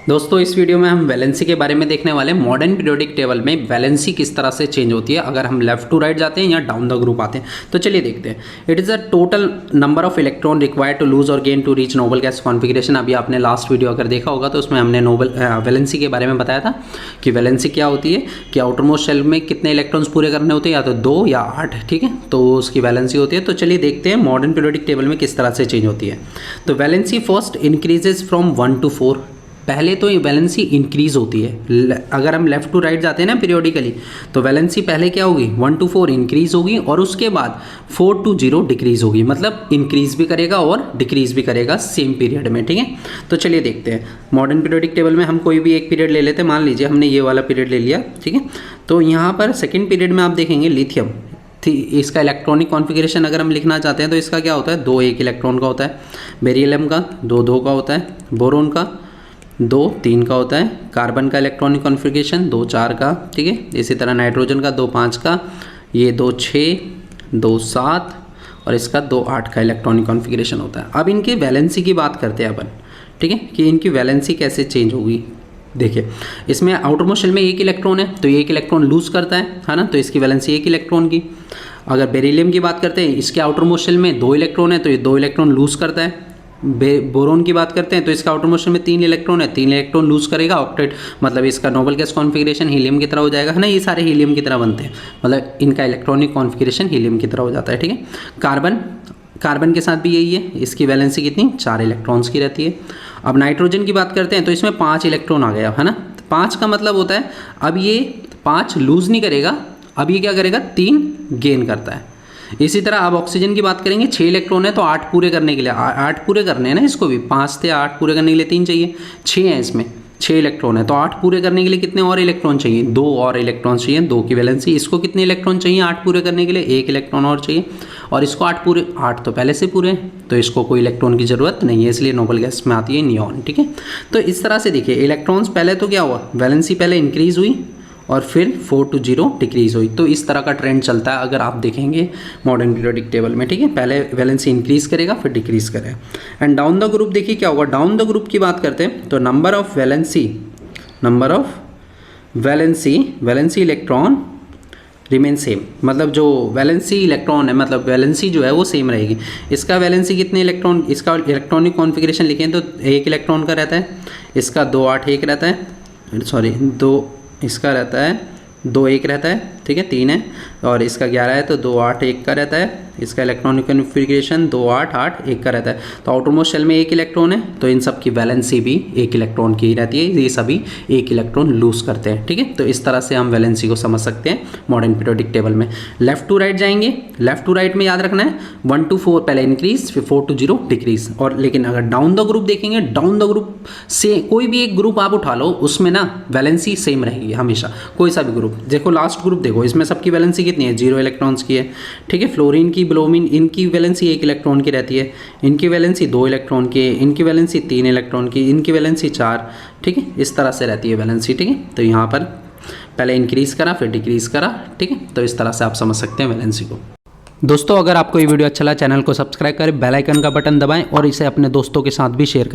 दोस्तों इस वीडियो में हम वैलेंसी के बारे में देखने वाले हैं। मॉडर्न पीरियोडिक टेबल में वैलेंसी किस तरह से चेंज होती है अगर हम लेफ्ट टू राइट जाते हैं या डाउन द ग्रुप आते हैं। तो चलिए देखते हैं। It is a total number of electron required to lose और gain to reach noble gas configuration. अभी आपने लास्ट वीडियो अगर देखा होगा तो उसमें हमने वैलेंसी के बारे में बताया था कि वैलेंसी क्या होती है, कि आउटरमोस्ट शेल में कितने इलेक्ट्रॉन्स पूरे करने होते हैं, या तो 2 या 8, ठीक है, तो उसकी वैलेंसी होती है। तो चलिए देखते हैं मॉडर्न पीरियोडिक टेबल में किस तरह से चेंज होती है। तो valency first increases from 1 to 4। पहले तो ये वैलेंसी इंक्रीज होती है। अगर हम लेफ्ट टू राइट जाते हैं ना पीरियोडिकली, तो वैलेंसी पहले क्या होगी, 1 to 4 इंक्रीज होगी और उसके बाद 4 to 0 डिक्रीज होगी। मतलब इंक्रीज भी करेगा और डिक्रीज भी करेगा सेम पीरियड में, ठीक है। तो चलिए देखते हैं मॉडर्न पीरियोडिक टेबल में हम कोई भी एक पीरियड ले लेते हैं। मान लीजिए हमने ये वाला पीरियड ले लिया, ठीक है। तो यहाँ पर सेकेंड पीरियड में आप देखेंगे लिथियम, इसका इलेक्ट्रॉनिक कॉन्फ़िगरेशन अगर हम लिखना चाहते हैं तो इसका क्या होता है, 2 1 इलेक्ट्रॉन का होता है। बेरिलियम का 2 2 का होता है। बोरोन का 2 3 का होता है। कार्बन का इलेक्ट्रॉनिक कॉन्फ़िगरेशन 2 4 का, ठीक है। इसी तरह नाइट्रोजन का 2 5 का, ये 2 6 2 7 और इसका 2 8 का इलेक्ट्रॉनिक कॉन्फ़िगरेशन होता है। अब इनकी वैलेंसी की बात करते हैं अपन, ठीक है, कि इनकी वैलेंसी कैसे चेंज होगी। देखिए इसमें आउटरमोस्ट शेल में 1 इलेक्ट्रॉन है तो 1 इलेक्ट्रॉन लूज़ करता है ना, तो इसकी वैलेंसी 1 इलेक्ट्रॉन की। अगर बेरिलियम की बात करते हैं, इसके आउटरमोस्ट शेल में 2 इलेक्ट्रॉन है तो ये 2 इलेक्ट्रॉन लूज़ करता है। बोरोन की बात करते हैं तो इसका आउटरमोस्ट शेल में 3 इलेक्ट्रॉन है, 3 इलेक्ट्रॉन लूज़ करेगा। ऑक्टेट मतलब इसका नोबल गैस कॉन्फ़िगरेशन हीलियम की तरह हो जाएगा, है ना। ये सारे हीलियम की तरह बनते हैं, मतलब इनका इलेक्ट्रॉनिक कॉन्फ़िगरेशन हीलियम की तरह हो जाता है, ठीक है। कार्बन के साथ भी यही है, इसकी वैलेंसी कितनी, 4 इलेक्ट्रॉन्स की रहती है। अब नाइट्रोजन की बात करते हैं तो इसमें 5 इलेक्ट्रॉन आ गया, है ना। 5 का मतलब होता है अब ये 5 लूज़ नहीं करेगा, अब ये क्या करेगा, 3 गेन करता है। इसी तरह अब ऑक्सीजन की बात करेंगे, 6 इलेक्ट्रॉन है तो 8 पूरे करने के लिए 8 पूरे करने हैं ना, इसको भी 5 थे, 8 पूरे करने के लिए 3 चाहिए। 6 है इसमें, 6 इलेक्ट्रॉन है तो 8 पूरे करने के लिए कितने और इलेक्ट्रॉन चाहिए, 2 और इलेक्ट्रॉन चाहिए, 2 की वैलेंसी। इसको कितने इलेक्ट्रॉन चाहिए 8 पूरे करने के लिए, 1 इलेक्ट्रॉन और चाहिए। और इसको 8 पूरे, 8 तो पहले से पूरे हैं तो इसको कोई इलेक्ट्रॉन की ज़रूरत नहीं है, इसलिए नोबल गैस में आती है नियॉन, ठीक है। तो इस तरह से देखिए इलेक्ट्रॉन्स पहले तो क्या हुआ, वैलेंसी पहले इंक्रीज़ हुई और फिर 4 to 0 डिक्रीज़ हुई। तो इस तरह का ट्रेंड चलता है अगर आप देखेंगे मॉडर्न पीरियोडिक टेबल में, ठीक है। पहले वैलेंसी इंक्रीज़ करेगा फिर डिक्रीज़ करेगा। एंड डाउन द ग्रुप देखिए क्या होगा। डाउन द ग्रुप की बात करते हैं तो number of valency electron remain same. मतलब जो वैलेंसी इलेक्ट्रॉन है, मतलब वैलेंसी जो है वो सेम रहेगी। इसका वैलेंसी कितने इलेक्ट्रॉन, इसका इलेक्ट्रॉनिक कॉन्फ़िगरेशन लिखें तो 1 इलेक्ट्रॉन का रहता है। इसका 2 8 1 रहता है, सॉरी 2 इसका रहता है, 2 1 रहता है, ठीक है, 3 है। और इसका 11 है तो 2 8 1 का रहता है। इसका इलेक्ट्रॉनिक कॉन्फ़िगरेशन 2 8 8 1 का रहता है। तो आउटरमोस्ट शेल में 1 इलेक्ट्रॉन है तो इन सब की वैलेंसी भी 1 इलेक्ट्रॉन की ही रहती है। ये सभी 1 इलेक्ट्रॉन लूज़ करते हैं, ठीक है। तो इस तरह से हम वैलेंसी को समझ सकते हैं मॉडर्न पीरियोडिक टेबल में। लेफ्ट टू राइट जाएंगे, लेफ्ट टू राइट में याद रखना है 1 to 4 पहले इंक्रीज, फिर 4 to 0 डिक्रीज। और लेकिन अगर डाउन द ग्रुप देखेंगे, डाउन द ग्रुप से कोई भी एक ग्रुप आप उठा लो, उसमें ना वैलेंसी सेम रहेगी हमेशा। कोई सा भी ग्रुप देखो, लास्ट ग्रुप देखो, इसमें सबकी वैलेंसी कितनी है, 0 इलेक्ट्रॉन्स की है, ठीक है। फ्लोरीन की, ब्रोमीन, इनकी वैलेंसी 1 इलेक्ट्रॉन की रहती है, इनकी वैलेंसी 2 इलेक्ट्रॉन की है, इनकी वैलेंसी 3 इलेक्ट्रॉन की, इनकी वैलेंसी 4, ठीक है। इस तरह से रहती है वैलेंसी, ठीक है। तो यहाँ पर पहले इंक्रीज़ करा फिर डिक्रीज़ करा, ठीक है। तो इस तरह से आप समझ सकते हैं वैलेंसी को। दोस्तों अगर आपको ये वीडियो अच्छा लगा, चैनल को सब्सक्राइब करें, बेल आइकन का बटन दबाएं और इसे अपने दोस्तों के साथ भी शेयर करें।